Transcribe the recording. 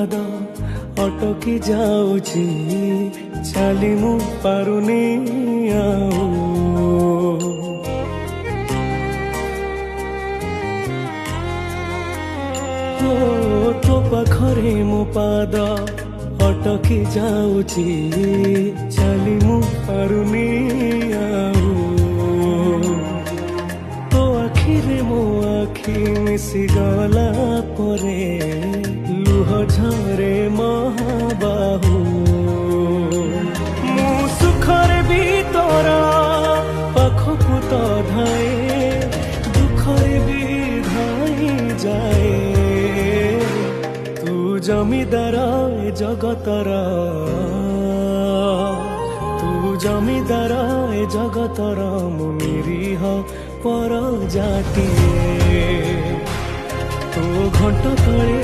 ପାଦ ଅଟକି ଯାଉଛି ଚାଲି ମୁଁ ପାରୁନି ଆଉ। ତୋ ପାଖରେ ମୋ ପାଦ ଅଟକି ଯାଉଛି ଚାଲି ମୁଁ ପାରୁନି ଆଉ। ତୋ ଆଖିରେ ମୋ ଆଖି ମିଶିଗଲା ପରେ ଲୁହ ଝରେ ମହାବାହୁ। ମୁଁ ସୁଖରେ ବି ତୋର ପାଖକୁ ତ ଧାଏ, ଦୁଃଖରେ ବି ଧାଇ ଯାଏ। ତୁ ଜମିଦାର ଏ ଜଗତର, ତୁ ଜମିଦାର ଏ ଜଗତର, ମୁଁ ନିରୀହ ପରଜାଟିଏ। ତୋ ଘଣ୍ଟ ତଳେ